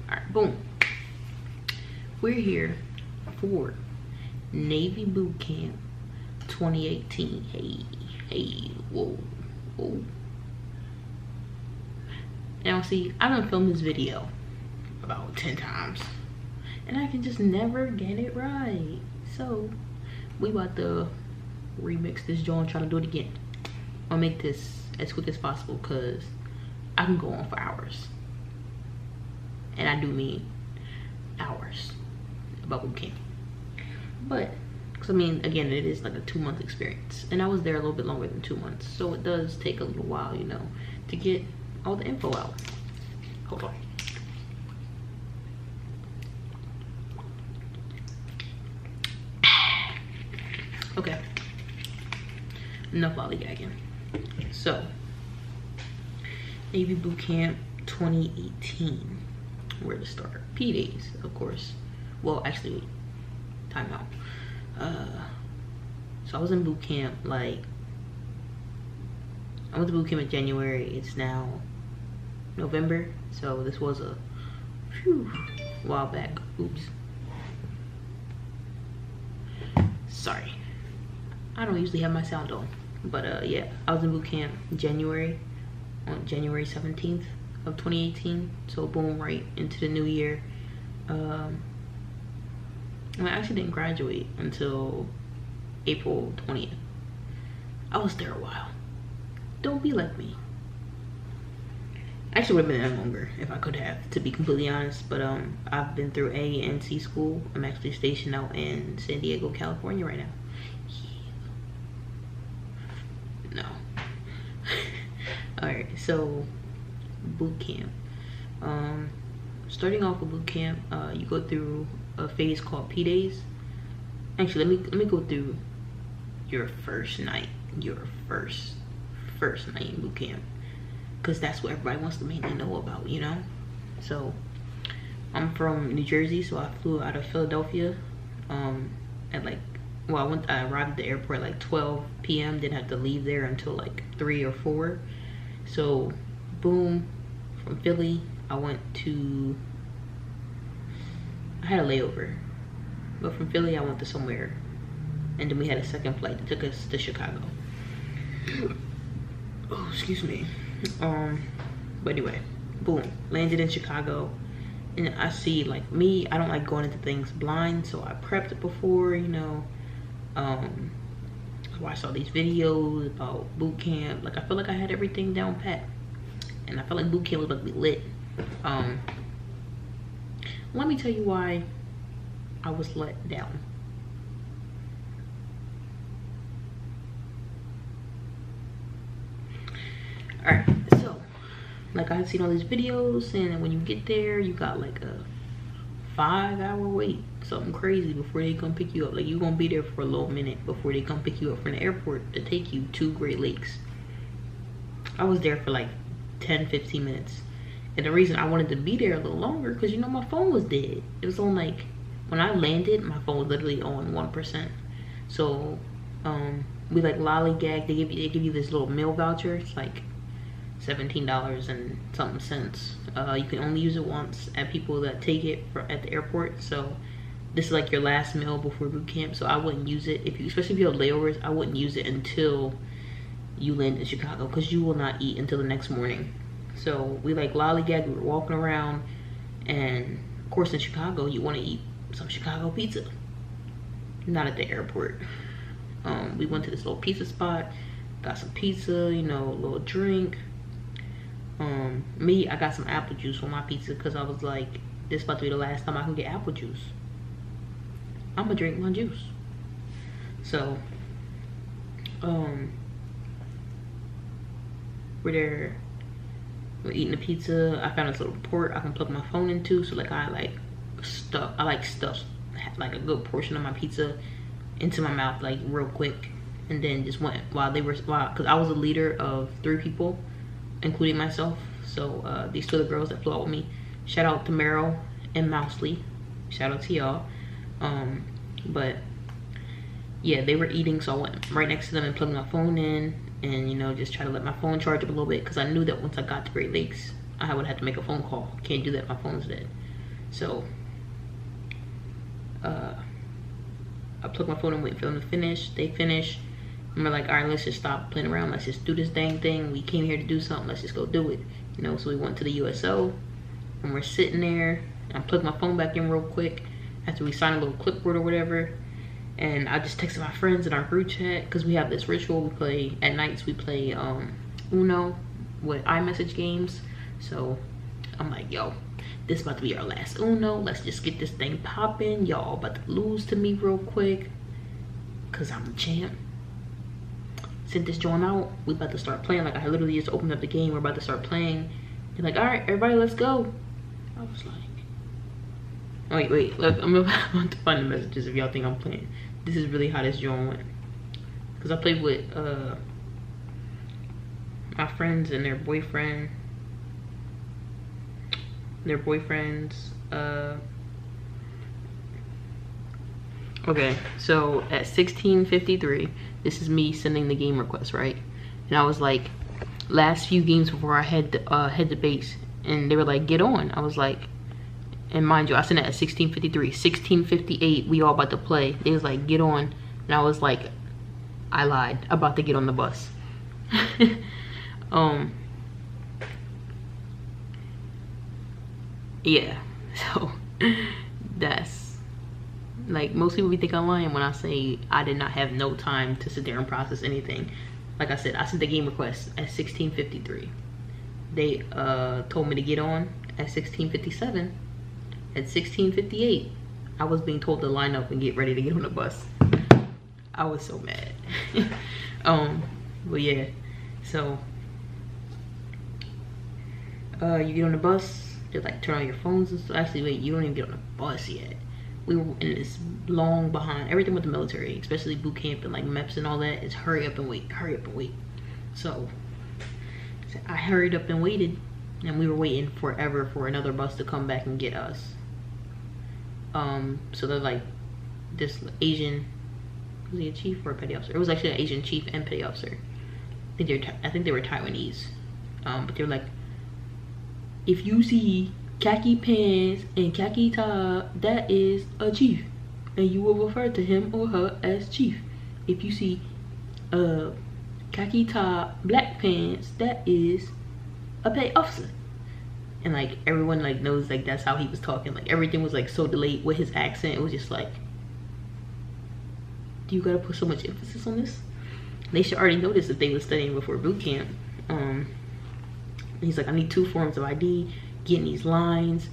Alright, boom. We're here for Navy Boot Camp 2018. Hey, whoa. Now see, I done filmed this video about 10 times and I can just never get it right. So we about to remix this joint, try to do it again. I'll make this as quick as possible because I can go on for hours. And I do mean hours about boot camp. But, cause I mean, again, it is like a 2-month experience. And I was there a little bit longer than 2 months. So it does take a little while, you know, to get all the info out. Hold on. Okay. Enough lollygagging. So, Navy Boot Camp 2018. Where to start? P days, of course. Well, actually, time out. So I was in boot camp, like, I went to boot camp in January. It's now November, so this was a while back. Oops. Sorry. I don't usually have my sound on. But yeah, I was in boot camp in January, on January 17th of 2018. So boom, right into the new year. I actually didn't graduate until April 20th. I was there a while. Don't be like me. Actually would have been there longer if I could have, to be completely honest. But I've been through A and C school. I'm actually stationed out in San Diego, California right now. Yeah. No. Alright, so boot camp. Starting off with boot camp, you go through a phase called P days. Actually, let me go through your first night, your first night in boot camp, because that's what everybody wants to mainly know about, you know. So I'm from New Jersey, so I flew out of Philadelphia at like, well, I arrived at the airport at like 12 p.m. Didn't have to leave there until like 3 or 4. So boom, from Philly I had a layover, but from Philly I went to somewhere, and then we had a second flight that took us to Chicago. Oh, excuse me. But anyway, boom, landed in Chicago, and I see, like me, I don't like going into things blind, so I prepped it before, you know. I watched all these videos about boot camp. Like, I feel like I had everything down pat, and I felt like boot camp was about to be lit. Let me tell you why I was let down. Alright, so like I had seen all these videos, and when you get there you got like a 5-hour wait, something crazy, before they come pick you up. Like, you're gonna be there for a little minute before they come pick you up from the airport to take you to Great Lakes. I was there for like 10-15 minutes, and the reason I wanted to be there a little longer, because, you know, my phone was dead. It was on, like, when I landed, my phone was literally on 1%. So we like lollygag. They give you this little meal voucher. It's like $17 and something cents. You can only use it once at people that take it at the airport. So this is like your last meal before boot camp. So I wouldn't use it, especially if you have layovers. I wouldn't use it until you land in Chicago, because you will not eat until the next morning. So we like lollygag. We were walking around, and of course in Chicago you want to eat some Chicago pizza. Not at the airport. We went to this little pizza spot, got some pizza, you know, a little drink. I got some apple juice on my pizza, because I was like, this is about to be the last time I can get apple juice. I'm gonna drink my juice. So we're there, we're eating the pizza. I found this little port I can plug my phone into, so like I stuffed like a good portion of my pizza into my mouth, like real quick, and then just went because I was a leader of 3 people, including myself. So these 2 other girls that flew out with me, shout out to Meryl and Mousley, shout out to y'all. But yeah, they were eating, so I went right next to them and plugged my phone in, and, you know, just try to let my phone charge up a little bit, because I knew that once I got to Great Lakes I would have to make a phone call. Can't do that, my phone's dead. So I plug my phone and wait for them to finish. They finish, and we're like, all right, let's just stop playing around. Let's just do this dang thing. We came here to do something. Let's just go do it. You know, so we went to the USO, and we're sitting there. I plugged my phone back in real quick after we signed a little clipboard or whatever. And I just texted my friends in our group chat, because we have this ritual. We play at nights. We play Uno with iMessage games. So I'm like, yo, this about to be our last Uno. Let's just get this thing popping. Y'all about to lose to me real quick, because I'm the champ. Sent this joint out. We about to start playing. Like, I literally just opened up the game. We're about to start playing. They're like, all right, everybody, let's go. I was like, oh, wait. Look, I'm about to find the messages if y'all think I'm playing. This is really how this joint went. Because I played with my friends and their boyfriend. Their boyfriends. Okay, so at 16:53, this is me sending the game request, right? And I was like, last few games before I head to base, and they were like, get on. I was like, and mind you, I sent it at 16:53. 16:58, we all about to play. They was like, get on. And I was like, I lied, about to get on the bus. Yeah, so that's, like, most people think I'm lying when I say I did not have no time to sit there and process anything. Like I said, I sent the game request at 16:53. They told me to get on at 16:57. At 16:58, I was being told to line up and get ready to get on the bus. I was so mad. But yeah, so you get on the bus. They like turn on your phones and stuff. Actually, wait, you don't even get on the bus yet. We were in this long behind. Everything with the military, especially boot camp and like MEPS and all that, is hurry up and wait, hurry up and wait. So I hurried up and waited, and we were waiting forever for another bus to come back and get us. So they're like, this Asian, was he a chief or a petty officer? It was actually an Asian chief and petty officer. I think they were Taiwanese. But they're like, if you see khaki pants and khaki top, that is a chief, and you will refer to him or her as chief. If you see khaki top, black pants, that is a petty officer. And like everyone like knows like that's how he was talking. Like everything was like so delayed with his accent. It was just like, do you gotta put so much emphasis on this? They should already know this if they were studying before boot camp. He's like, I need 2 forms of ID, getting these lines,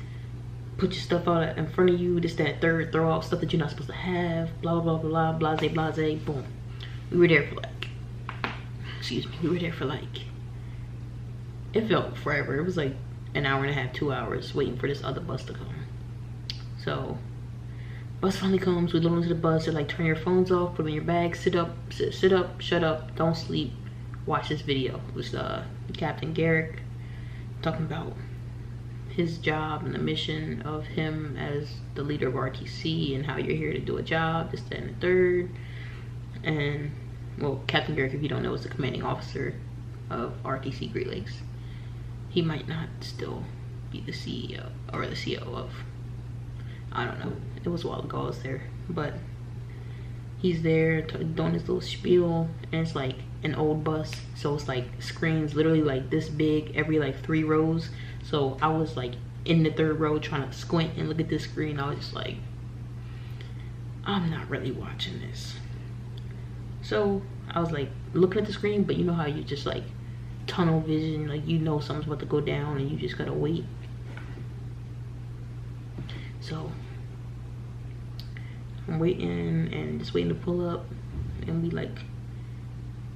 put your stuff out in front of you, this, that, third, throw out stuff that you're not supposed to have, blah, blah, blah, blah, blase, blase, boom. We were there for like, excuse me, we were there for like, it felt forever. It was like an hour and a half, 2 hours waiting for this other bus to come. So, bus finally comes, we load into the bus, they're like, turn your phones off, put them in your bag, sit up, sit up, shut up, don't sleep, watch this video. It was Captain Garrick talking about his job and the mission of him as the leader of RTC and how you're here to do a job, this, that, and the third. And, well, Captain Garrick, if you don't know, is the commanding officer of RTC Great Lakes. He might not still be the CEO or the CO of, I don't know. It was a while ago I was there, but he's there doing his little spiel, and it's like an old bus, so it's like screens literally like this big every like 3 rows. So I was like in the 3rd row trying to squint and look at this screen. I was just like, I'm not really watching this. So I was like looking at the screen, but you know how you just like tunnel vision, like you know something's about to go down and you just gotta wait. So I'm waiting and just waiting to pull up, and we like,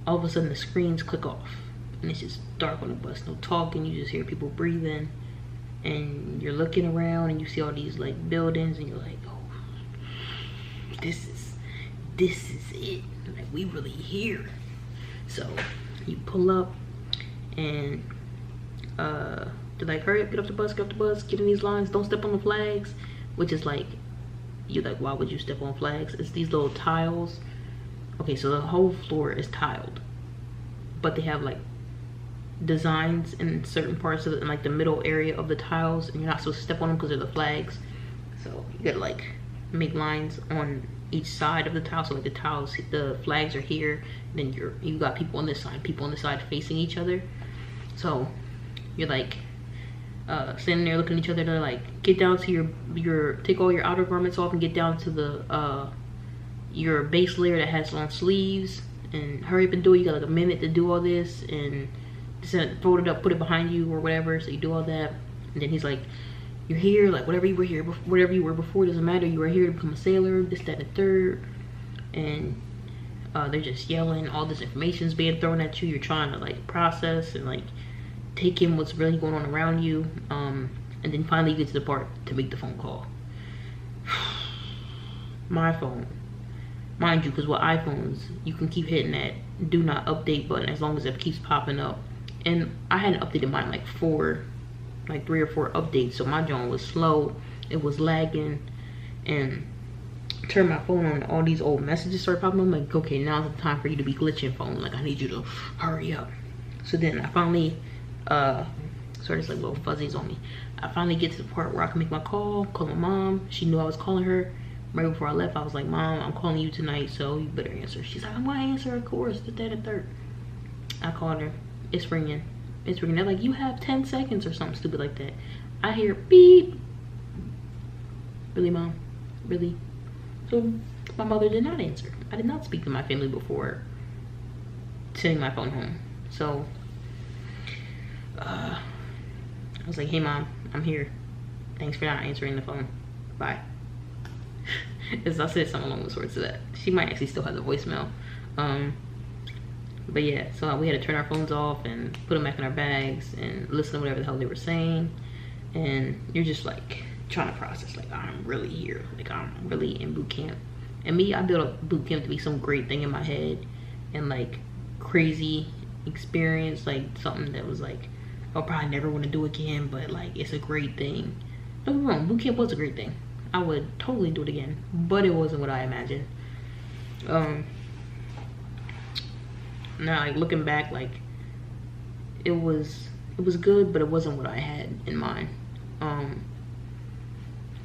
all of a sudden the screens click off and it's just dark on the bus, no talking, you just hear people breathing, and you're looking around and you see all these like buildings, and you're like, oh, this is it, like we really here. So you pull up and they're like, hurry up, get off the bus, get in these lines, don't step on the flags, which is like, you're like, why would you step on flags? It's these little tiles. Okay, so the whole floor is tiled, but they have like designs in certain parts of it, in like the middle area of the tiles, and you're not supposed to step on them because they're the flags. So you gotta like make lines on each side of the tile. So like the flags are here, and then you got people on this side, people on this side facing each other. So you're like standing there looking at each other. They're like, get down to your take all your outer garments off and get down to the your base layer that has long sleeves, and hurry up and do it. You got like a minute to do all this, and just fold it up, put it behind you or whatever. So you do all that, and then he's like, you're here, like whatever you were before doesn't matter. You were here to become a sailor, this, that, and the third. And they're just yelling, all this information's being thrown at you. You're trying to like process and like take in what's really going on around you. And then finally you get to the part to make the phone call. My phone, mind you, because with iPhones you can keep hitting that do not update button as long as it keeps popping up. And I hadn't updated mine like 3 or 4 updates, so my phone was slow, it was lagging, and turned my phone on, all these old messages started popping up. I'm like, okay, now's the time for you to be glitching, phone. Like, I need you to hurry up. So then I finally sorry, there's like little fuzzies on me. I finally get to the part where I can make my call my mom. She knew I was calling her. Right before I left, I was like, Mom, I'm calling you tonight, so you better answer. She's like, I'm gonna answer, of course, that, and third. I called her. It's ringing. It's ringing. They're like, you have 10 seconds or something stupid like that. I hear beep. Really, Mom? Really? So my mother did not answer. I did not speak to my family before sending my phone home. So I was like, hey Mom, I'm here. Thanks for not answering the phone. Bye. As I said something along the sorts of that. She might actually still have the voicemail. But yeah, so we had to turn our phones off and put them back in our bags and listen to whatever the hell they were saying. And you're just like trying to process, like, I'm really here, like I'm really in boot camp. And me, I built a boot camp to be some great thing in my head, and like crazy experience, like something that was like I'll probably never want to do again, but like it's a great thing. Don't get me wrong, boot camp was a great thing. I would totally do it again, but it wasn't what I imagined. Now, like looking back, like it was good, but it wasn't what I had in mind.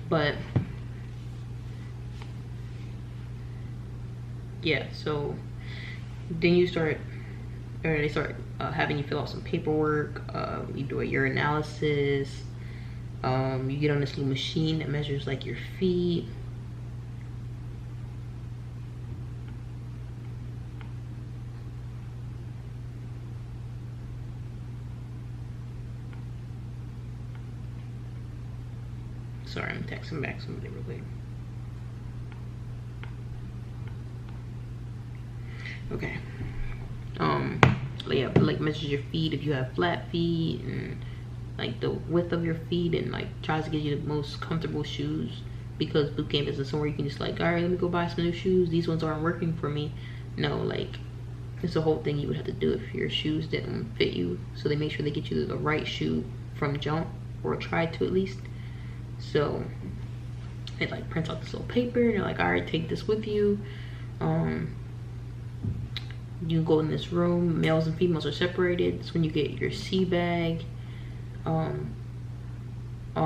But yeah, so then they start having you fill out some paperwork. You do a urinalysis. You get on this little machine that measures like your feet. Sorry, I'm texting back somebody real quick. Okay. Yeah, like measures your feet if you have flat feet, and like the width of your feet, and like tries to get you the most comfortable shoes, because boot camp isn't somewhere you can just like, all right, let me go buy some new shoes, these ones aren't working for me. No, like it's a whole thing you would have to do if your shoes didn't fit you. So they make sure they get you the right shoe from jump, or try to at least. So it like prints out this little paper, and they're like, all right, take this with you. You go in this room, males and females are separated. It's when you get your sea bag, all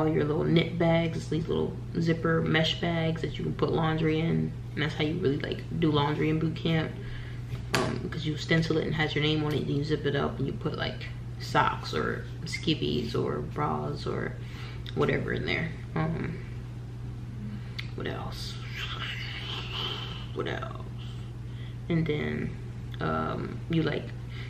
your little knit bags. It's these little zipper mesh bags that you can put laundry in, and that's how you really like do laundry in boot camp, because you stencil it and has your name on it, and you zip it up and you put like socks or skivvies or bras or whatever in there. What else? And then you like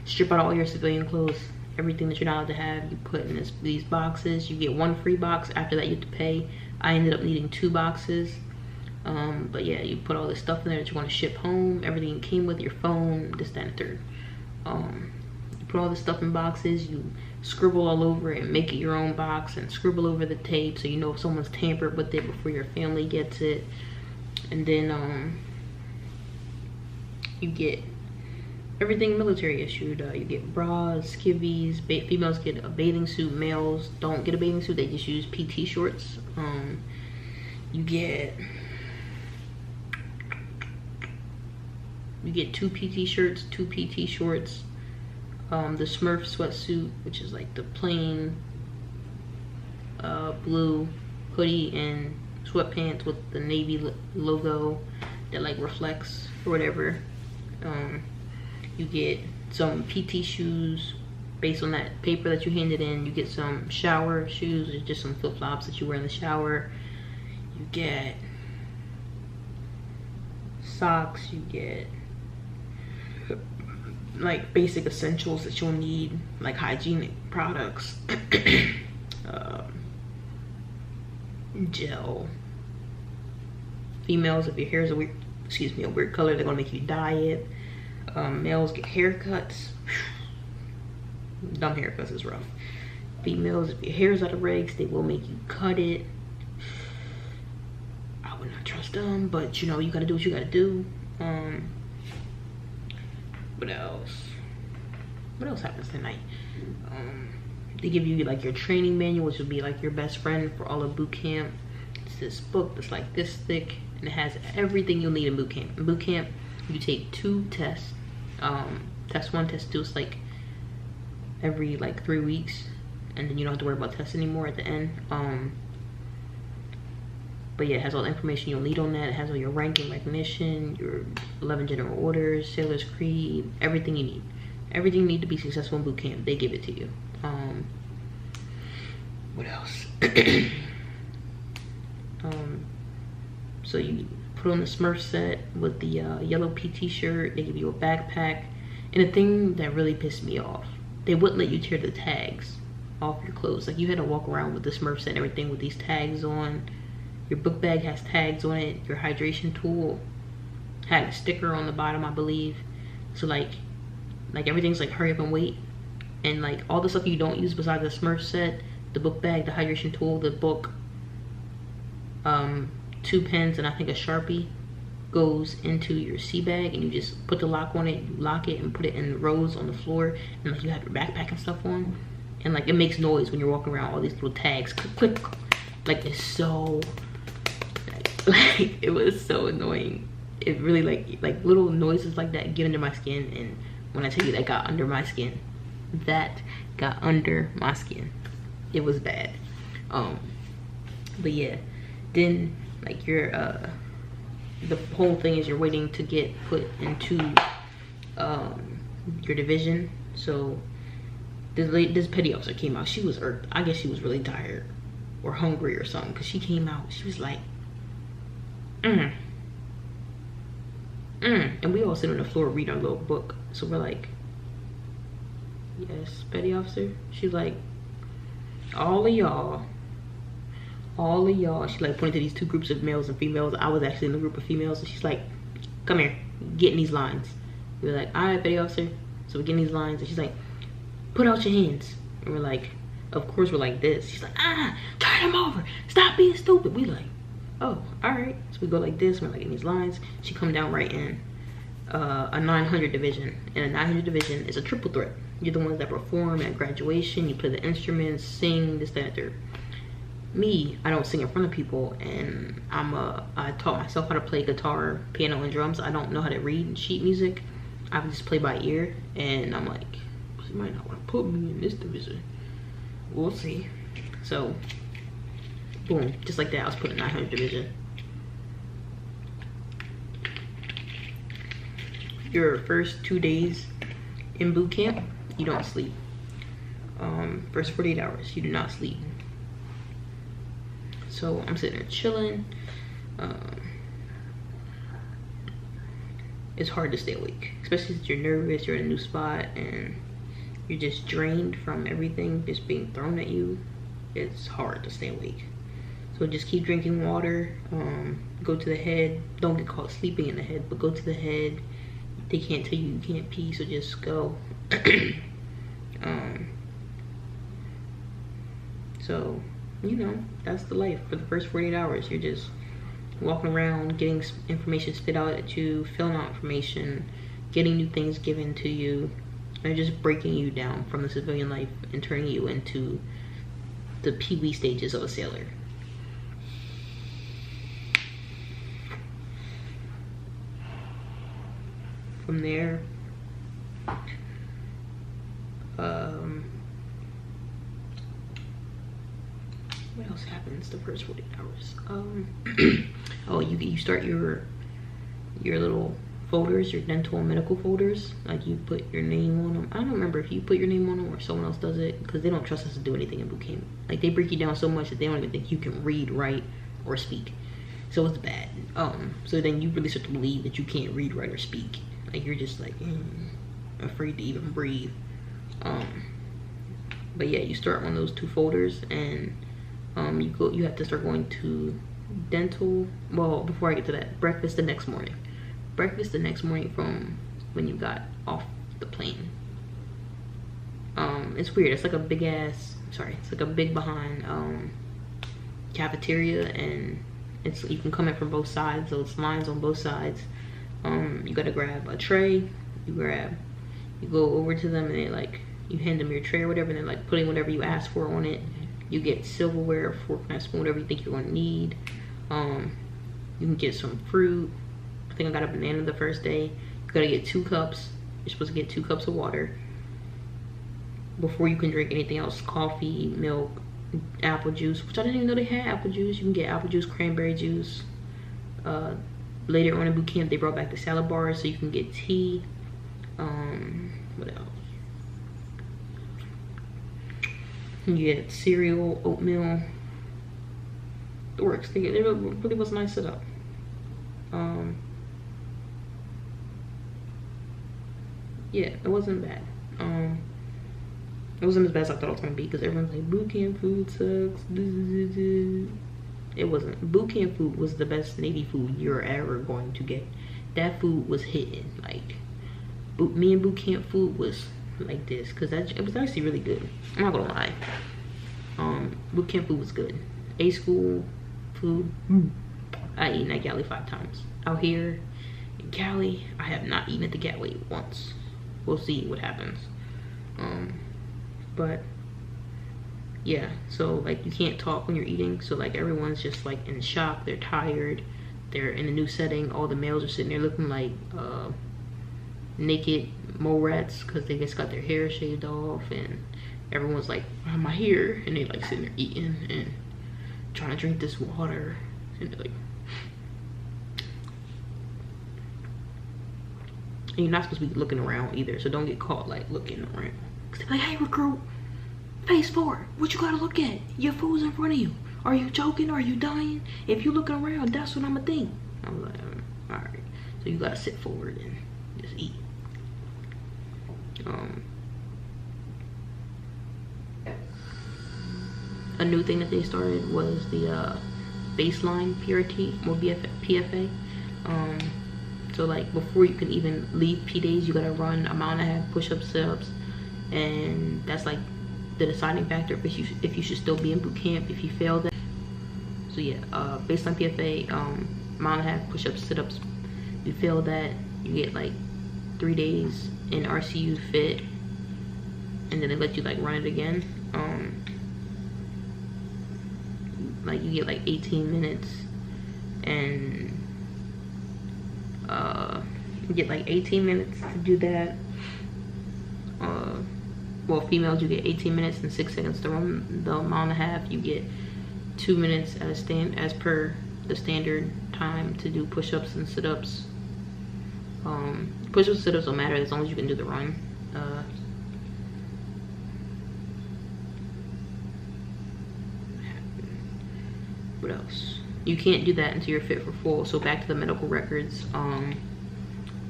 strip out all your civilian clothes, everything that you're not allowed to have, you put in these boxes. You get 1 free box. After that you have to pay. I ended up needing 2 boxes. But yeah, you put all this stuff in there that you want to ship home. Everything came with your phone, this, that, and third. You put all this stuff in boxes. You scribble all over it and make it your own box, and scribble over the tape so you know if someone's tampered with it before your family gets it. And then you get everything military issued. You get bras, skivvies. Females get a bathing suit. Males don't get a bathing suit, they just use PT shorts. You get 2 PT shirts, 2 PT shorts, the Smurf sweatsuit, which is like the plain blue hoodie and sweatpants with the navy logo that like reflects or whatever. You get some PT shoes based on that paper that you handed in. You get some shower shoes, or just some flip-flops that you wear in the shower. You get socks. You get like basic essentials that you'll need, like hygienic products, gel. Females, if your hair is a weird color, they're gonna make you dye it. Males get haircuts. Dumb haircuts is rough. Females, if your hair is out of regs, they will make you cut it. I would not trust them, but you know, you gotta do what you gotta do. What else? What else happens tonight? They give you like your training manual, which will be like your best friend for all of boot camp. It's this book that's like this thick, and it has everything you'll need in boot camp. In boot camp, you take 2 tests. Test 1, test 2 is like every like 3 weeks, and then you don't have to worry about tests anymore at the end. But yeah, it has all the information you'll need on that. It has all your rank and recognition, your 11 general orders, sailor's creed, everything you need. Everything you need to be successful in boot camp, they give it to you. What else? So you put on the Smurf set with the yellow PT shirt. They give you a backpack. And the thing that really pissed me off, they wouldn't let you tear the tags off your clothes. Like, you had to walk around with the Smurf set and everything with these tags on. Your book bag has tags on it. Your hydration tool had a sticker on the bottom, I believe. So like everything's like hurry up and wait. And like all the stuff you don't use besides the Smurf set, the book bag, the hydration tool, the book, 2 pens, and I think a Sharpie goes into your sea bag, and you just put the lock on it, you lock it and put it in rows on the floor, and like you have your backpack and stuff on, and like it makes noise when you're walking around, all these little tags click click, like it's so like it was so annoying. It really like little noises like that get under my skin, and when I tell you that got under my skin, that got under my skin, it was bad. But yeah, then like your the whole thing is you're waiting to get put into your division. So this petty officer came out. She was irked. I guess she was really tired or hungry or something, because she came out, she was like and we all sit on the floor reading our little book. So we're like, yes, petty officer. She's like, all of y'all, she like pointed to these 2 groups of males and females. I was actually in the group of females, and she's like, come here, get in these lines. We were like, all right, petty officer. So we get in these lines, and she's like, put out your hands. And we're like, of course we're like this. She's like, turn them over, stop being stupid. We like, oh, all right. So we go like this, we're like in these lines. She come down right in a 900 division, and a 900 division is a triple threat. You're the ones that perform at graduation, you play the instruments, sing, this, that, third. Me, I don't sing in front of people, and I taught myself how to play guitar, piano, and drums. I don't know how to read sheet music. I just play by ear, and I'm like, you might not want to put me in this division. We'll see. So, boom, just like that, I was put in 900 division. Your first 2 days in boot camp, you don't sleep. First 48 hours, you do not sleep. So I'm sitting there chilling. It's hard to stay awake, especially if you're nervous, you're in a new spot, and you're just drained from everything just being thrown at you. It's hard to stay awake. So just keep drinking water. Go to the head. Don't get caught sleeping in the head, but go to the head. They can't tell you can't pee, so just go. So, you know, that's the life for the first 48 hours. You're just walking around, getting information spit out at you, filling out information, getting new things given to you. They're just breaking you down from the civilian life and turning you into the pee-wee stages of a sailor. From there, What else happens the first 48 hours? Oh, you start your little folders, your dental and medical folders. Like you put your name on them. I don't remember if you put your name on them or someone else does it, because they don't trust us to do anything in boot camp. Like they break you down so much that they don't even think you can read, write, or speak. So it's bad. So then you really start to believe that you can't read, write, or speak. Like you're just like afraid to even breathe. But yeah, you start on those 2 folders, and you have to start going to dental. Well, before I get to that, breakfast the next morning. Breakfast the next morning from when you got off the plane. It's weird. It's like a big ass, it's like a big behind cafeteria, and you can come in from both sides, so it's lines on both sides. You gotta grab a tray. You go over to them, and they like, you hand them your tray or whatever, and they're like putting whatever you ask for on it. You get silverware, fork, knife, spoon, whatever you think you're gonna need. You can get some fruit. I think I got a banana the first day. You gotta get 2 cups. You're supposed to get 2 cups of water before you can drink anything else. Coffee, milk, apple juice, which I didn't even know they had apple juice. You can get apple juice, cranberry juice. Later on in boot camp, they brought back the salad bars, so you can get tea. What else? You get cereal, oatmeal. It works. It really was a nice setup. Yeah, it wasn't bad. It wasn't as bad as I thought it was gonna be, because everyone's like, boot camp food sucks. It wasn't. Boot camp food was the best Navy food you're ever going to get. That food was hitting. Like, me and boot camp food was like this, because it was actually really good. I'm not gonna lie. Boot camp food was good. A school food, I eaten at Galley 5 times. Out here in Cali, I have not eaten at the Galley once. We'll see what happens. But yeah, so like you can't talk when you're eating, so like everyone's just like in shock. They're tired, they're in a new setting. All the males are sitting there looking like naked mole rats, because they just got their hair shaved off, and everyone's like, why am I here? And they like sitting there eating and trying to drink this water, and they're like, and you're not supposed to be looking around either, so don't get caught like looking around, because they're like, hey recruit, face forward, what you gotta look at? Your food's in front of you. Are you joking? Are you dying? If you looking around, that's what I'ma think. I was like, all right, so you gotta sit forward and just eat. A new thing that they started was the baseline PRT, or PFA. So like before you can even leave P days, you gotta run a mile and a half push-ups, sit-ups, and that's like the deciding factor if you should still be in boot camp if you fail that. So yeah, baseline PFA, mile and a half push-ups, sit-ups. You fail that, you get like 3 days in RCU fit, and then they let you like run it again. Like you get like 18 minutes, and you get like 18 minutes to do that. Well, females, you get 18 minutes and 6 seconds to run the mile and a half. You get 2 minutes as per the standard time to do push-ups and sit-ups. Push-ups and sit-ups don't matter as long as you can do the run. What else? You can't do that until you're fit for full. So back to the medical records.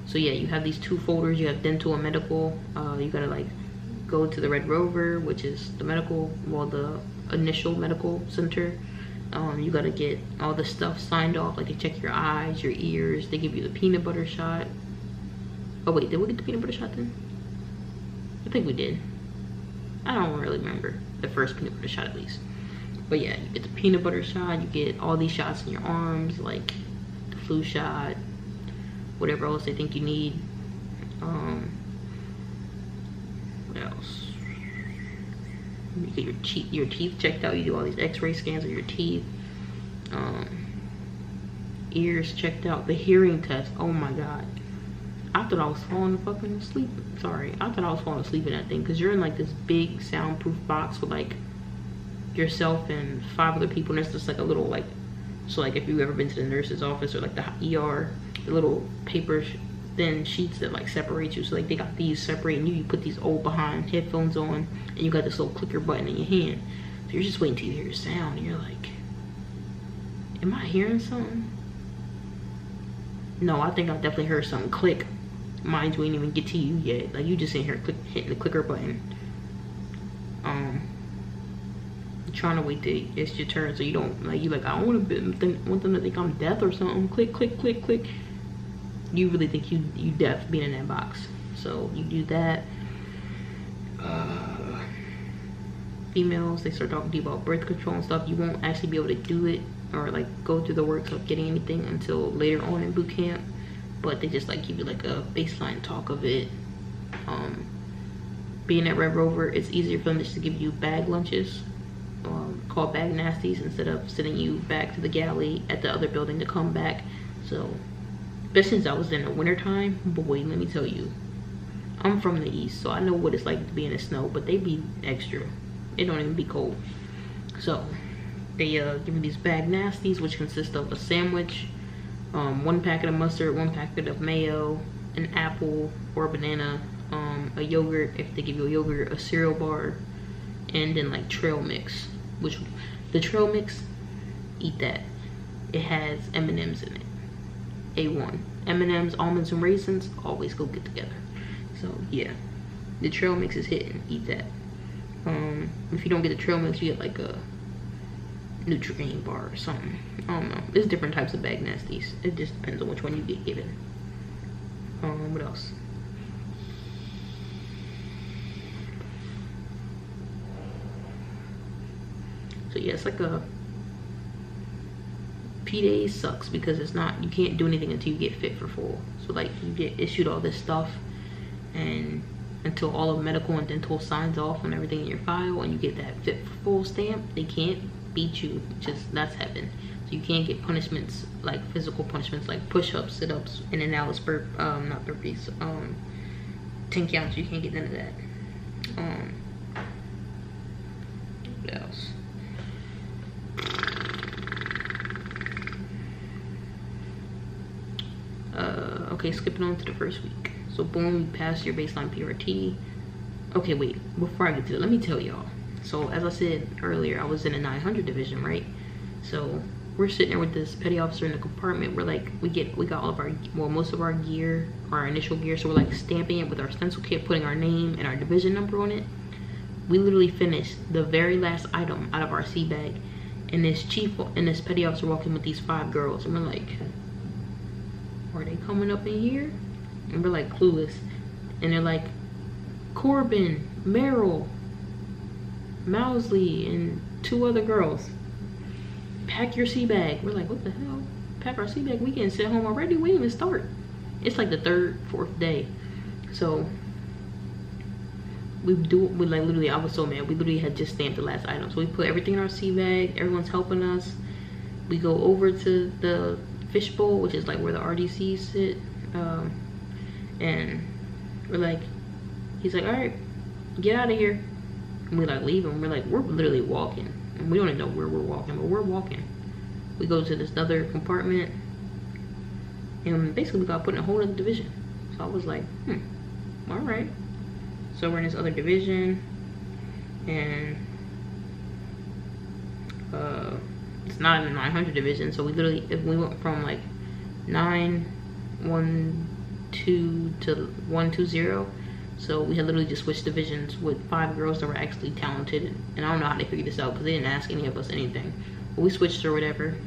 So yeah, you have these 2 folders. You have dental and medical. You gotta like go to the Red Rover, which is the medical, well, the initial medical center. You gotta get all the stuff signed off. Like they check your eyes, your ears. They give you the peanut butter shot. Oh wait, did we get the peanut butter shot then? I think we did. I don't really remember the first peanut butter shot at least. But yeah, you get the peanut butter shot, you get all these shots in your arms, like the flu shot, whatever else they think you need. What else? You get your teeth checked out. You do all these x-ray scans of your teeth. Ears checked out. The hearing test, oh my god. I thought I was falling fucking asleep. Sorry, I thought I was falling asleep in that thing, because you're in like this big soundproof box with like yourself and 5 other people, and there's just like a little like, so like if you've ever been to the nurse's office or like the ER, the little paper thin sheets that like separate you. So like they got these separating you. You put these old behind headphones on, and you got this little clicker button in your hand. So you're just waiting till you hear a sound, and you're like, am I hearing something? No, I think I definitely heard something click. Mind you, ain't even get to you yet. Like you just in here hitting the clicker button. Trying to wait till it's your turn, so you don't like, you like, I don't want them to think I'm deaf or something. Click, click, click, click. You really think you deaf being in that box. So you do that. Females, they start talking to you about birth control and stuff. You won't actually be able to do it or like go through the works of getting anything until later on in boot camp, but they just like give you like a baseline talk of it. Being at Red Rover, it's easier for them just to give you bag lunches, called bag nasties, instead of sending you back to the galley at the other building to come back. So, but since I was in the winter time, boy, let me tell you, I'm from the east, so I know what it's like to be in the snow, but they be extra. It don't even be cold. So they give me these bag nasties, which consist of a sandwich, 1 packet of mustard, 1 packet of mayo, an apple or a banana, a yogurt, if they give you a yogurt, a cereal bar, and then like trail mix, which the trail mix, eat that. It has M&Ms in it. A1. M&Ms, almonds, and raisins always go get together. So yeah, the trail mix is hitting. Eat that. If you don't get the trail mix, you get like a Nutrigrain bar or something. I don't know. There's different types of bag nasties. It just depends on which one you get given. What else? So yeah, it's like a P-Days sucks because it's not, you can't do anything until you get fit for full. So like you get issued all this stuff, and until all of medical and dental signs off on everything in your file and you get that fit for full stamp, they can't beat you. That's heaven. So you can't get punishments, like physical punishments, like push-ups, sit-ups, and analysis, not burpees, 10 counts. You can't get none of that. What else? Okay, skipping on to the first week. So boom, you pass your baseline PRT. Okay, wait, before I get to it, let me tell y'all. So as I said earlier, I was in a 900 division, right? So we're sitting there with this petty officer in the compartment. We're like, we got all of our, well, most of our gear, our initial gear. So we're like stamping it with our stencil kit, putting our name and our division number on it. We literally finished the very last item out of our sea bag, and this chief and this petty officer walking with these 5 girls, and we're like, are they coming up in here? And we're like clueless, and they're like, Corbin, Meryl, Mousley, and 2 other girls. Pack your sea bag. We're like, what the hell? Pack our sea bag? We getting sent home already? We didn't even start. It's like the 3rd, 4th day. So we like literally, I was so mad. We literally had just stamped the last item. So we put everything in our sea bag. Everyone's helping us. We go over to the fishbowl, which is like where the RDCs sit. And we're like, he's like, all right, get out of here. And we like leave him. We're like, we're literally walking. And we don't even know where we're walking, but we're walking. We go to this other compartment, and basically we got put in a whole other division. So I was like, all right. So we're in this other division, and it's not in the 900 division. So we literally, we went from like 912 to 120. So we had literally just switched divisions with 5 girls that were actually talented, and I don't know how they figured this out because they didn't ask any of us anything. But we switched or whatever,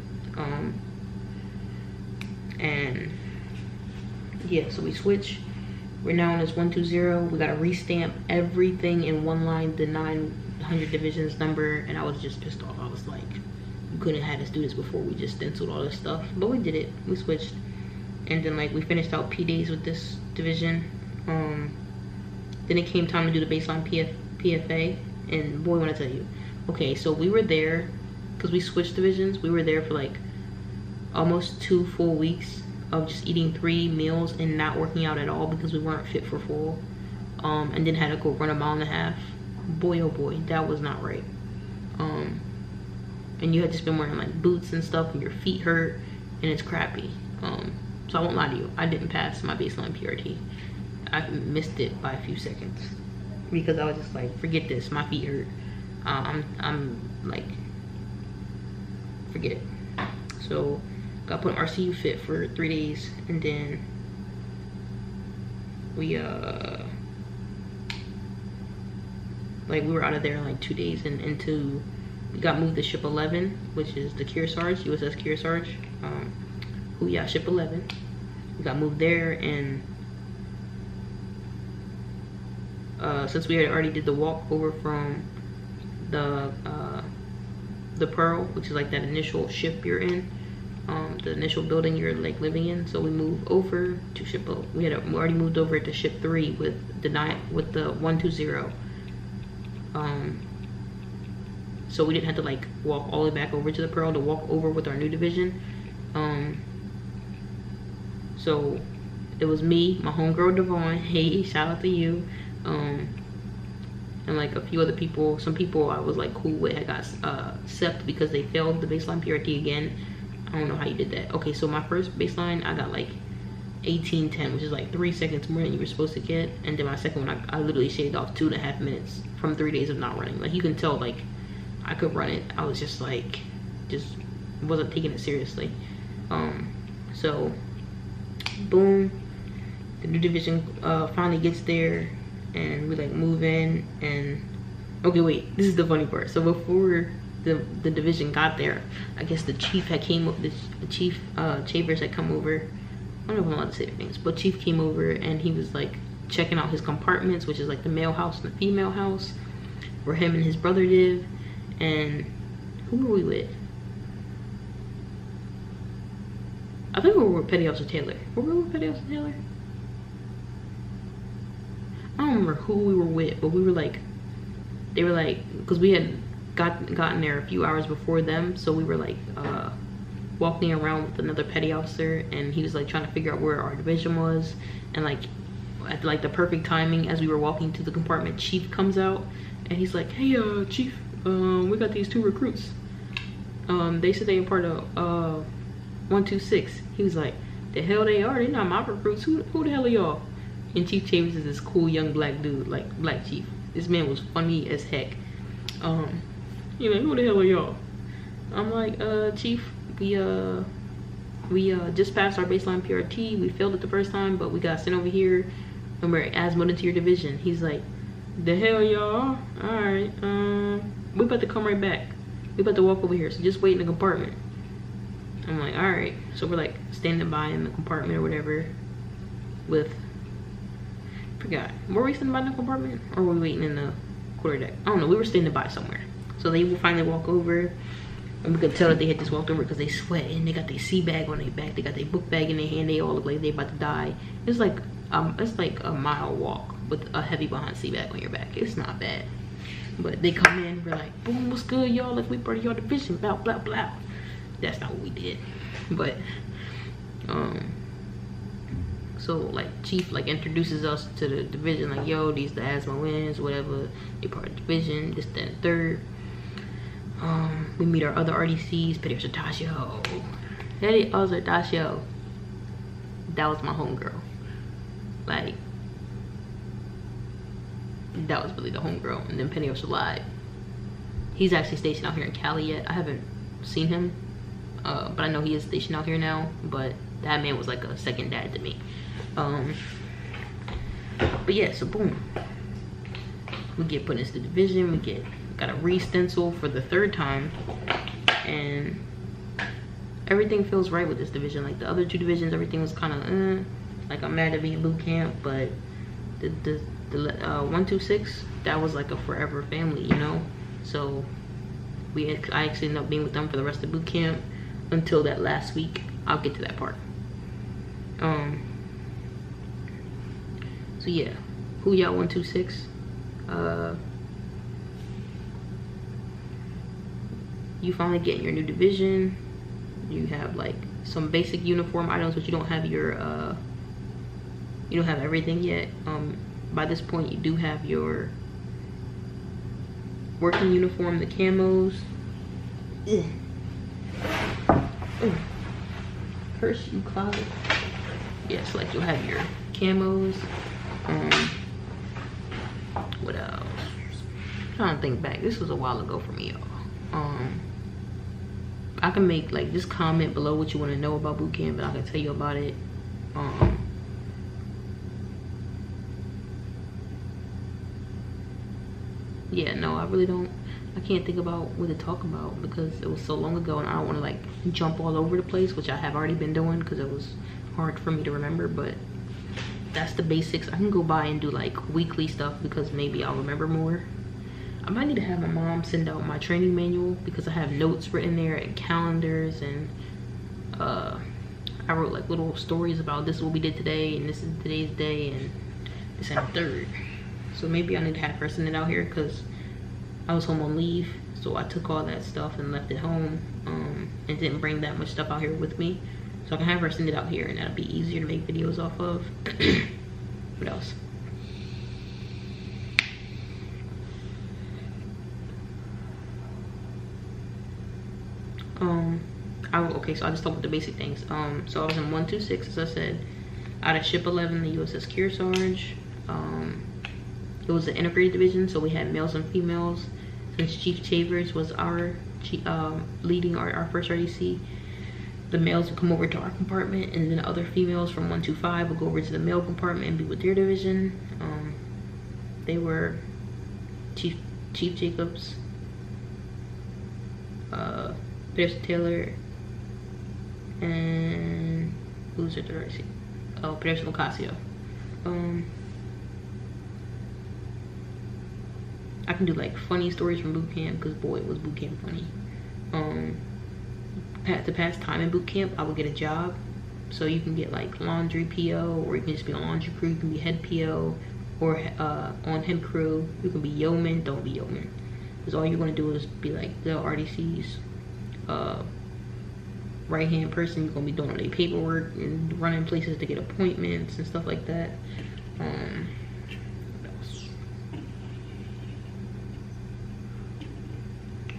and yeah, so we switched. We're now on this 120. We gotta restamp everything in one line, the 900 divisions number, and I was just pissed off. I was like, you couldn't have had us do this before. We just stenciled all this stuff, but we did it. We switched, and then like we finished out P-Days with this division. Then it came time to do the baseline PFA, and boy, when I tell you, okay, so we were there because we switched divisions. We were there for like almost 2 full weeks. of just eating 3 meals and not working out at all because we weren't fit for full, and then had to go run a 1.5 miles. Boy, oh boy, that was not right. And you had just been wearing like boots and stuff and your feet hurt and it's crappy. So I won't lie to you, I didn't pass my baseline PRT. I missed it by a few seconds because I was just like, forget this, my feet hurt. I'm like, forget it. So got put in RCU fit for 3 days, and then we were out of there in like 2 days, and into we got moved to ship 11, which is the Kearsarge, USS Kearsarge. Ship 11. We got moved there, and since we had already did the walk over from the Pearl, which is like that initial ship you're in, the initial building you're like living in, so we moved over to ship. We already moved over to ship 3 with the 120. So we didn't have to like walk all the way back over to the Pearl to walk over with our new division. So it was me, my homegirl Devon, hey, shout out to you, and like a few other people. Some people I was like cool with had got SEPT because they failed the baseline PRT again. I don't know how you did that. Okay, so my first baseline I got like 18:10, which is like 3 seconds more than you were supposed to get, and then my second one I literally shaved off 2.5 minutes from 3 days of not running. Like you can tell, like I could run it. I was just like, wasn't taking it seriously. So boom, the new division finally gets there, and we like move in. And okay, wait, this is the funny part. So before the division got there, I guess the chief had came up. The chief Chambers had come over. I don't know if I'm allowed to say their names, but chief came over and he was like checking out his compartments, which is like the male house and the female house, where him and his brother live. And who were we with? I think we were with Petty Officer Taylor. Were we with Petty Officer Taylor? I don't remember who we were with, but we were like, they were like, because we had gotten there a few hours before them, so we were like walking around with another petty officer, and he was like trying to figure out where our division was. And like at like the perfect timing, as we were walking to the compartment, chief comes out and he's like, hey chief, we got these 2 recruits. They said they were part of 126. He was like, the hell they are, they're not my recruits. Who the hell are y'all? And Chief Chambers is this cool young black dude, like black chief. This man was funny as heck. You're like, who the hell are y'all? I'm like, chief, we just passed our baseline PRT. We failed it the first time, but we got sent over here and we're asthmaed into your division. He's like, the hell y'all? Alright, we about to come right back. We about to walk over here, so just wait in the compartment. I'm like, alright. So we're like standing by in the compartment or whatever with, I forgot, were we standing by in the compartment or were we waiting in the quarterdeck? I don't know, we were standing by somewhere. So they will finally walk over, and we could tell that they had just walked over because they sweat and they got their sea bag on their back, they got their book bag in their hand, they all look like they about to die. It's like a mile walk with a heavy behind sea bag on your back. It's not bad. But they come in, we're like, boom, what's good, y'all? Like, we part of your division, blah, blah, blah. That's not what we did. But, so, like, chief, like, introduces us to the division, like, yo, these the asthma wins, whatever. They part of the division, this, that, and third. We meet our other RDCs, Petty Officer Tasio. Petty Officer Tasio. That was my homegirl. Like, that was really the homegirl. And then Petty Officer Live. He's actually stationed out here in Cali yet. I haven't seen him, but I know he is stationed out here now. But that man was like a second dad to me. But yeah, so boom, we get put into the division. We got a re-stencil for the 3rd time, and everything feels right with this division. Like the other 2 divisions, everything was kind of like I'm mad to be in boot camp, but the 126, that was like a forever family, you know. So I actually ended up being with them for the rest of boot camp until that last week. I'll get to that part. So yeah, who y'all 126? You finally get in your new division. You have like some basic uniform items, but you don't have your you don't have everything yet. By this point you do have your working uniform, the camos. Curse you, closet. Yes, like you'll have your camos. What else? I'm trying to think back. This was a while ago for me, y'all. I can make, like, just comment below what you want to know about boot camp, and I can tell you about it. Yeah, no, I really don't. I can't think about what to talk about because it was so long ago, and I don't want to like jump all over the place, which I have already been doing because it was hard for me to remember. But that's the basics. I can go by and do like weekly stuff because maybe I'll remember more. I might need to have my mom send out my training manual because I have notes written there and calendars, and I wrote like little stories about this is what we did today and this is today's day and this and the third. So maybe I need to have her send it out here because I was home on leave, so I took all that stuff and left it home, and didn't bring that much stuff out here with me. So I can have her send it out here, and that'll be easier to make videos off of. What else? Okay, so I just talked about the basic things. So I was in 126, as I said, out of ship 11, the USS Kearsarge. It was an integrated division, so we had males and females. Since Chief Chavers was our leading our first RDC, the males would come over to our compartment, and then other females from 125 would go over to the male compartment and be with their division. They were Chief Jacobs, Peterson Taylor, and who's the third RDC? Oh, Peterson Ocasio. I can do like funny stories from boot camp because boy, was boot camp funny. To pass time in boot camp, I would get a job. So you can get like laundry PO, or you can just be on laundry crew. You can be head PO, or on head crew. You can be yeoman. Don't be yeoman, because all you're going to do is be like the RDC's right hand person. You're going to be doing all their paperwork and running places to get appointments and stuff like that.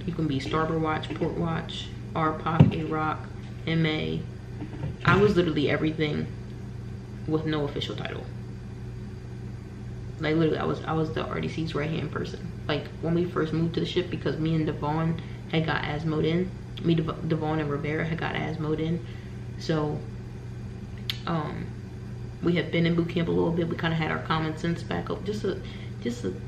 You can be starboard watch, port watch, RPOC, AROC, MA. I was literally everything with no official title. Like literally, I was the RDC's right hand person. Like when we first moved to the ship, because me and Devon had got ASMO'd in. Me, Devon, and Rivera had got ASMO'd in. So we had been in boot camp a little bit. We kind of had our common sense back up, just a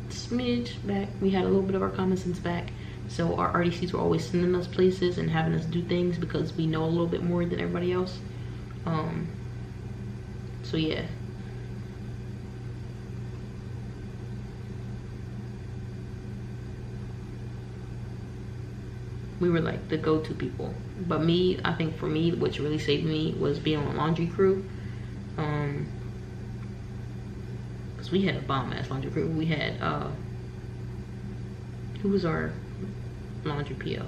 smidge back. We had a little bit of our common sense back. So our RDCs were always sending us places and having us do things because we know a little bit more than everybody else. So yeah. We were like the go-to people. But me, I think for me, what really saved me was being on laundry crew. Because we had a bomb-ass laundry crew. We had, who was our laundry PO?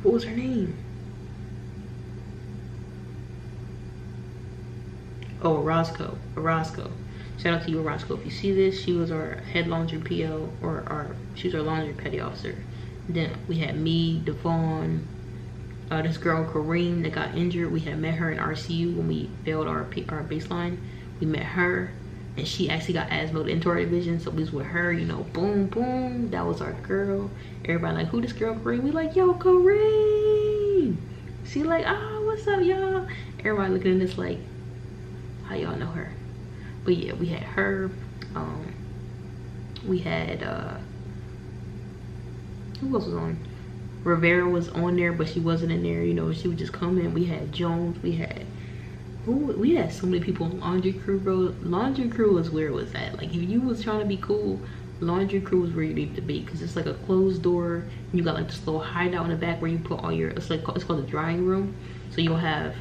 What was her name? Oh, Orozco. Shout out to you, Orozco. If you see this, she was our head laundry PO, or she was our laundry petty officer. Then we had me, Devon, this girl Kareem that got injured. We had met her in RCU when we failed our baseline. We met her, and she actually got ASMO'd into our division, so we was with her, you know, boom, boom. That was our girl. Everybody like, who this girl Kareem? We like, yo, Kareem. She like, oh, what's up, y'all? Everybody looking at us like, how y'all know her? But yeah, we had her. We had, who else was on? Rivera was on there, but she wasn't in there, you know, she would just come in. We had Jones, we had so many people on laundry crew, bro. Laundry crew was where it was at. Like if you was trying to be cool, laundry crew was where you need to be, because it's like a closed door, and you got like this little hideout in the back where you put all your, it's called the drying room. So you'll have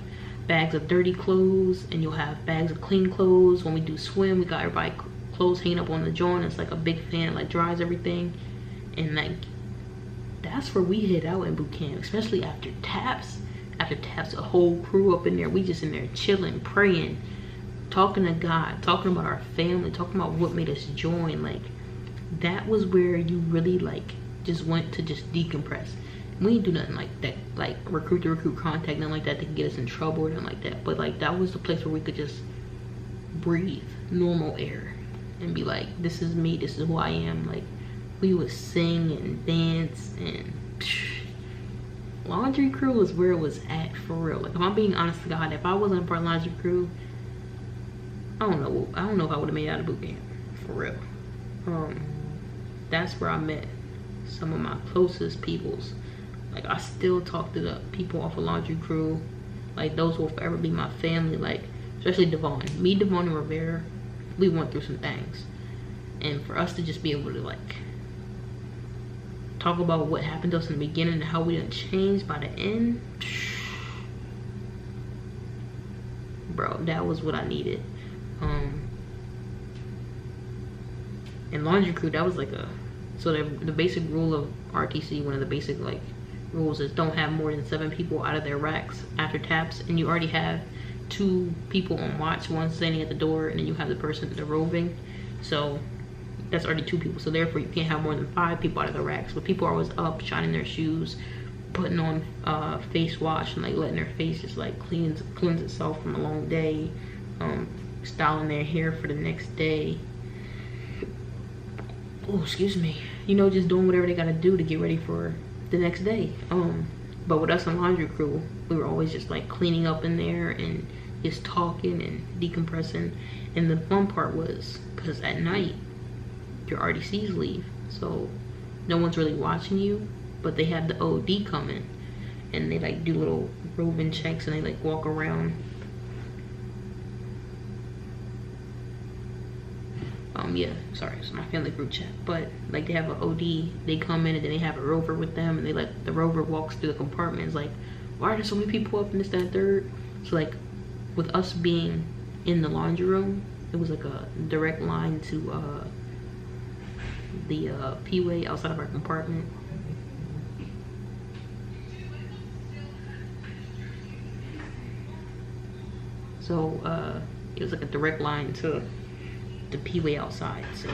bags of dirty clothes and you'll have bags of clean clothes. When we do swim, we got everybody clothes hanging up on the joint. It's like a big fan, it like dries everything, and like that's where we hid out in boot camp, especially after taps. After taps, a whole crew up in there. We just in there chilling, praying, talking to God, talking about our family, talking about what made us join. Like, that was where you really like just went to just decompress. We didn't do nothing like that, like recruit to recruit contact, nothing like that to get us in trouble or nothing like that. But like, that was the place where we could just breathe normal air and be like, this is me, this is who I am. Like, we would sing and dance, and laundry crew was where it was at for real. Like, if I'm being honest to God, if I wasn't a part of laundry crew, I don't know if I would have made it out of boot camp for real. That's where I met some of my closest peoples. Like, I still talk to the people off of laundry crew. Like, those will forever be my family. Like, especially Devon. Me, Devon, and Rivera, we went through some things. And for us to just be able to like talk about what happened to us in the beginning and how we didn't change by the end, bro, that was what I needed. And laundry crew, that was like so the basic rule of RTC, one of the basic like rules is don't have more than 7 people out of their racks after taps, and you already have 2 people on watch, one standing at the door, and then you have the person the roving. So that's already 2 people. So therefore you can't have more than 5 people out of the racks. But people are always up, shining their shoes, putting on face wash, and like letting their face just like cleanse itself from a long day, styling their hair for the next day. Oh, excuse me. You know, just doing whatever they gotta do to get ready for the next day. But with us in laundry crew, we were always just like cleaning up in there and just talking and decompressing. And the fun part was, because at night your RDCs leave, so no one's really watching you, but they have the OD coming, and they like do little roving checks, and they like walk around. Yeah, sorry, it's my family group chat. But like, they have an OD, they come in, and then they have a rover with them, and they let the rover walks through the compartments. Like, why are there so many people up in this, that, and third? So like, with us being in the laundry room, it was like a direct line to the P-way outside of our compartment. So it was like a direct line to the P-way outside, so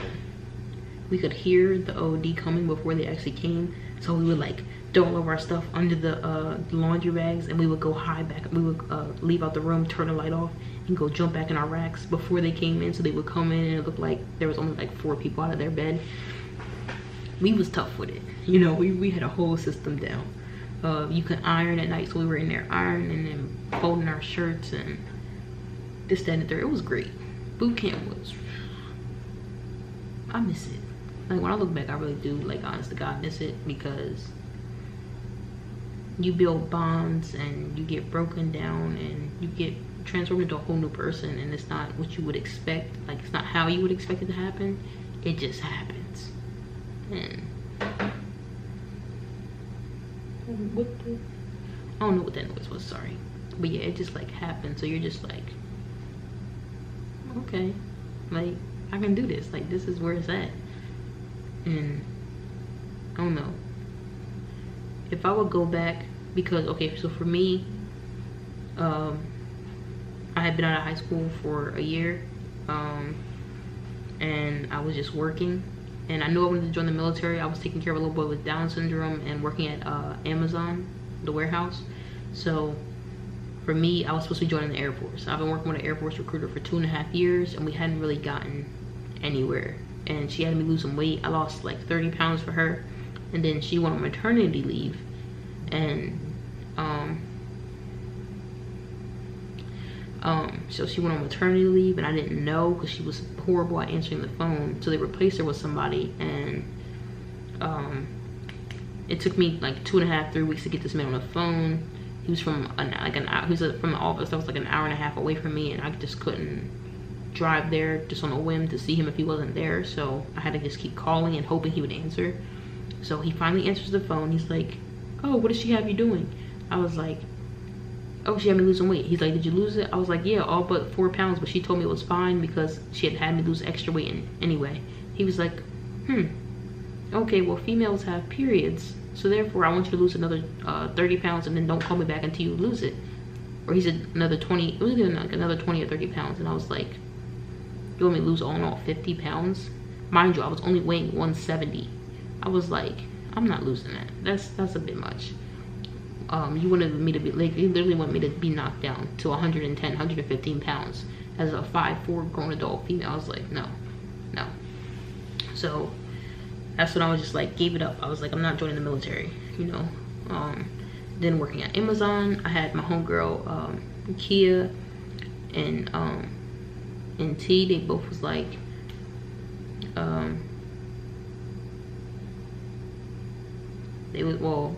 we could hear the OD coming before they actually came. So we would like throw all of our stuff under the laundry bags, and we would go hide back. We would leave out the room, turn the light off, and go jump back in our racks before they came in. So they would come in, and it looked like there was only like 4 people out of their bed. We was tough with it, you know. We had a whole system down. You could iron at night, so we were in there ironing and folding our shirts and this, that, and the third. It was great. Boot camp was, I miss it. Like, when I look back, I really do, like, honest to God, miss it, because you build bonds and you get broken down and you get transformed into a whole new person, and it's not what you would expect. Like, it's not how you would expect it to happen. It just happens. And what the, I don't know what that noise was, sorry. But yeah, it just like happened. So you're just like, okay, like, I can do this. Like, this is where it's at. And I don't know if I would go back, because okay, so for me, I had been out of high school for a year, and I was just working, and I knew I wanted to join the military. I was taking care of a little boy with Down syndrome and working at Amazon, the warehouse. So for me, I was supposed to be joining the Air Force. I've been working with an Air Force recruiter for 2.5 years, and we hadn't really gotten anywhere. And she had me lose some weight. I lost like 30 pounds for her, and then she went on maternity leave, and so she went on maternity leave, and I didn't know, because she was horrible at answering the phone. So they replaced her with somebody, and it took me like 2.5, 3 weeks to get this man on the phone. He was from from the office that was like an hour and a half away from me, and I just couldn't drive there just on a whim to see him if he wasn't there. So I had to just keep calling and hoping he would answer. So he finally answers the phone. He's like, oh, what does she have you doing? I was like, oh, she had me losing weight. He's like, did you lose it? I was like, yeah, all but 4 pounds, but she told me it was fine because she had me lose extra weight anyway. He was like, okay, well, females have periods So therefore, I want you to lose another 30 pounds, and then don't call me back until you lose it. Or he said another 20. It was like another 20 or 30 pounds, and I was like, you want me to lose all in all 50 pounds? Mind you, I was only weighing 170. I was like, I'm not losing that. That's a bit much. You wanted me to be like, you literally want me to be knocked down to 110, 115 pounds as a 5'4" grown adult female. I was like, no. So that's when I was just like, gave it up. I was like, I'm not joining the military, you know. Then working at Amazon, I had my homegirl, Kia and T. They both was like,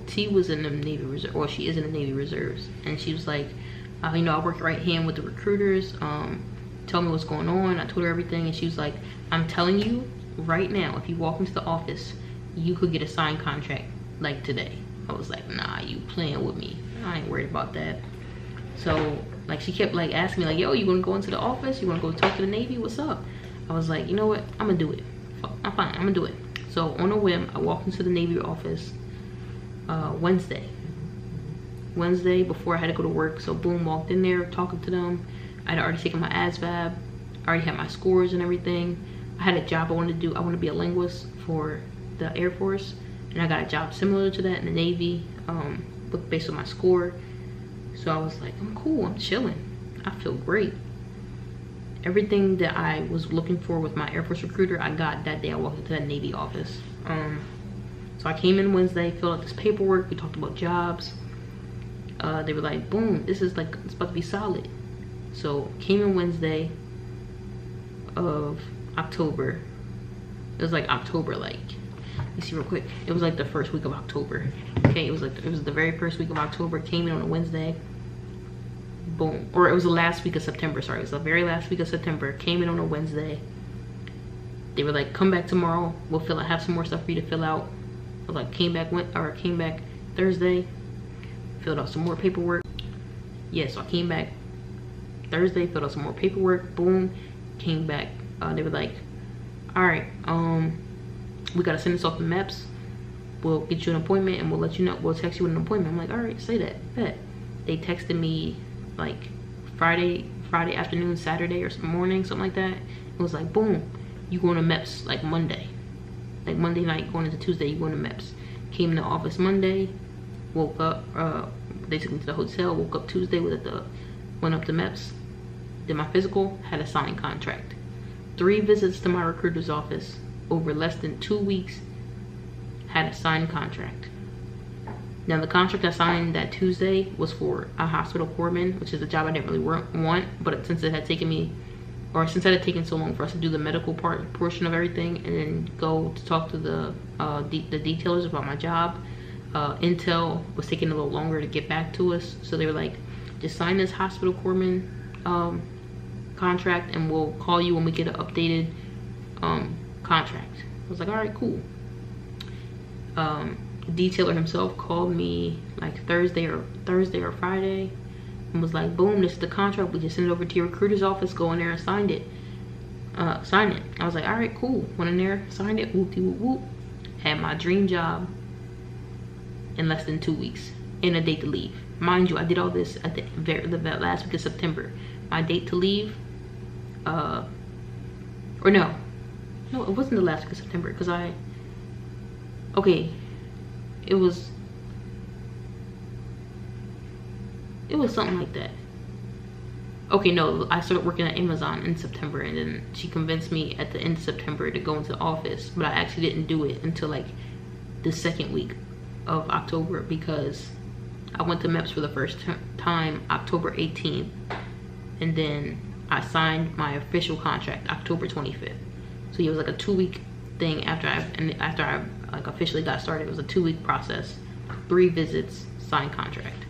T was in the Navy Reserve, or she is in the Navy Reserves, and she was like, you know, I work right hand with the recruiters. Tell me what's going on. I told her everything, and she was like, I'm telling you right now, if you walk into the office, you could get a signed contract like today. I was like, nah, you playing with me. I ain't worried about that. So like, she kept like asking me like, yo, you gonna go into the office? You wanna go talk to the Navy? What's up? I was like, you know what? I'm gonna do it. I'm fine. I'm gonna do it. So on a whim, I walked into the Navy office Wednesday before I had to go to work. So boom, walked in there talking to them. I'd already taken my ASVAB. I already had my scores and everything. I had a job I wanted to do. I want to be a linguist for the Air Force, and I got a job similar to that in the Navy, based on my score. So I was like, I'm cool, I'm chilling, I feel great. Everything that I was looking for with my Air Force recruiter, I got that day I walked into that Navy office. So I came in Wednesday, filled out this paperwork, we talked about jobs. They were like, boom, this is like, it's about to be solid. So came in Wednesday of October. It was like October, like, let me see real quick. It was like the first week of October. Okay, it was the very first week of October. Came in on a Wednesday. Boom. Or it was the last week of September, sorry. It was the very last week of September. Came in on a Wednesday. They were like, come back tomorrow. We'll have some more stuff for you to fill out. I was like, came back Thursday. Filled out some more paperwork. Yeah, so I came back Thursday, filled out some more paperwork. Boom. Came back. They were like, all right, we gotta send this off to MEPS. We'll get you an appointment and we'll let you know. We'll text you with an appointment. I'm like, all right, say that. Bet. They texted me like Friday afternoon, Saturday or morning, something like that. It was like, boom, you going to MEPS like Monday. Like Monday night going into Tuesday, you going to MEPS. Came in the office Monday, woke up, they took me to the hotel, woke up Tuesday, went up to MEPS, did my physical, had a signed contract. 3 visits to my recruiter's office over less than 2 weeks, had a signed contract. Now the contract I signed that Tuesday was for a hospital corpsman, which is a job I didn't really want, but since it had taken me, or since it had taken so long for us to do the medical portion of everything and then go to talk to the detailers about my job, Intel was taking a little longer to get back to us. So they were like, just sign this hospital corpsman contract and we'll call you when we get an updated contract. I was like, all right, cool. The detailer himself called me like Thursday or Friday and was like, boom, this is the contract. We just sent it over to your recruiter's office. Go in there and sign it. I was like, all right, cool. Went in there, signed it, whoop de whoop whoop. Had my dream job in less than 2 weeks and a date to leave. Mind you, I did all this at the last week of September. My date to leave, or no, it wasn't the last week of September because it was something like that. Okay, no, I started working at Amazon in September, and then she convinced me at the end of September to go into the office, but I actually didn't do it until like the second week of October because I went to MEPS for the first time October 18th, and then I signed my official contract October 25th. So it was like a 2-week thing after I like officially got started. It was a 2-week process, 3 visits, signed contract.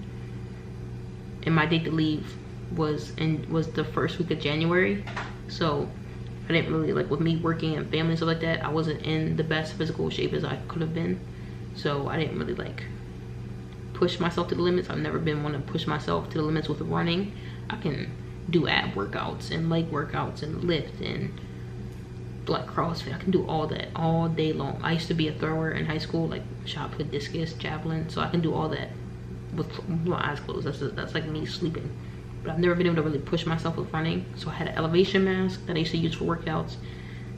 And my date to leave was the first week of January. So I didn't really, like, with me working and family and stuff like that, I wasn't in the best physical shape as I could have been. So I didn't really like push myself to the limits. I've never been one to push myself to the limits with running. I can do ab workouts and leg workouts and lift and like CrossFit. I can do all that all day long. I used to be a thrower in high school, like shot put, discus, javelin, so I can do all that with my eyes closed. That's like me sleeping. But I've never been able to really push myself with running. So I had an elevation mask that I used to use for workouts,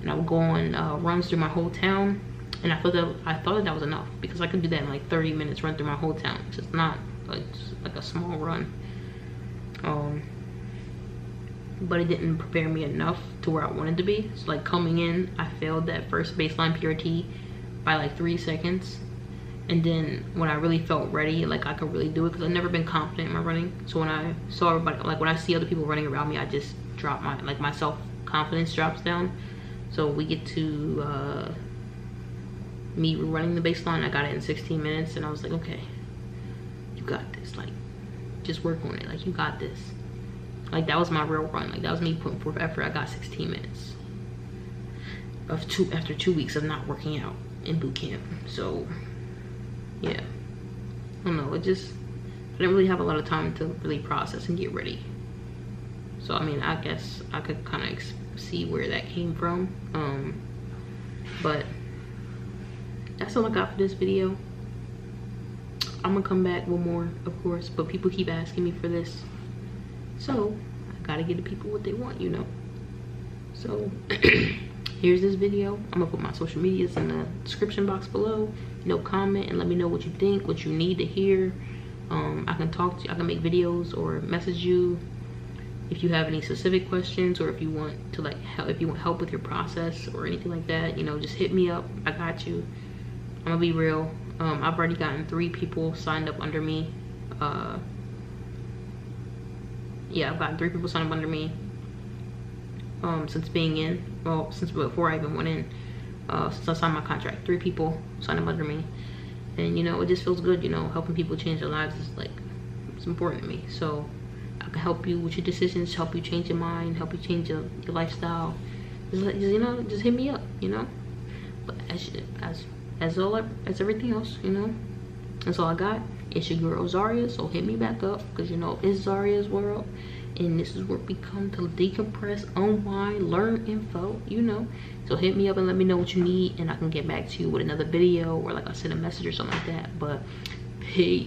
and I would go on runs through my whole town, and I thought that was enough, because I could do that in like 30 minutes, run through my whole town. It's just not like a small run. But it didn't prepare me enough to where I wanted to be. So like coming in, I failed that first baseline PRT by like 3 seconds. And then when I really felt ready, like I could really do it, because I've never been confident in my running. So when I saw everybody, like when I see other people running around me, I just drop my self-confidence drops down. So we get to me running the baseline. I got it in 16 minutes, and I was like, okay, you got this. Like, just work on it. Like, you got this. Like, that was my real run. Like, that was me putting forth effort. I got 16 minutes after 2 weeks of not working out in boot camp. So yeah, I don't know, I didn't really have a lot of time to really process and get ready. So I mean, I guess I could kind of see where that came from. But that's all I got for this video. I'm gonna come back with more, of course, but people keep asking me for this, so I gotta give the people what they want, you know. So here's this video. I'm gonna put my social medias in the description box below. You know, comment and let me know what you think, what you need to hear. I can talk to you, I can make videos or message you if you have any specific questions, or if you want to like help, if you want help with your process or anything like that, you know, just hit me up. I got you. I'm gonna be real. I've already gotten 3 people signed up under me. Yeah, I've gotten 3 people signed up under me since being in, well, since before I even went in, since I signed my contract. 3 people signed up under me, and you know, it just feels good, you know. Helping people change their lives is like, it's important to me. So I can help you with your decisions, help you change your mind, help you change your lifestyle. Just you know, just hit me up, you know. But as everything else, you know, that's all I got. It's your girl Zaria, so hit me back up, because you know, it's Zaria's world, and this is where we come to decompress, unwind, learn info, you know. So hit me up and let me know what you need, and I can get back to you with another video, or like I send a message or something like that. But peace.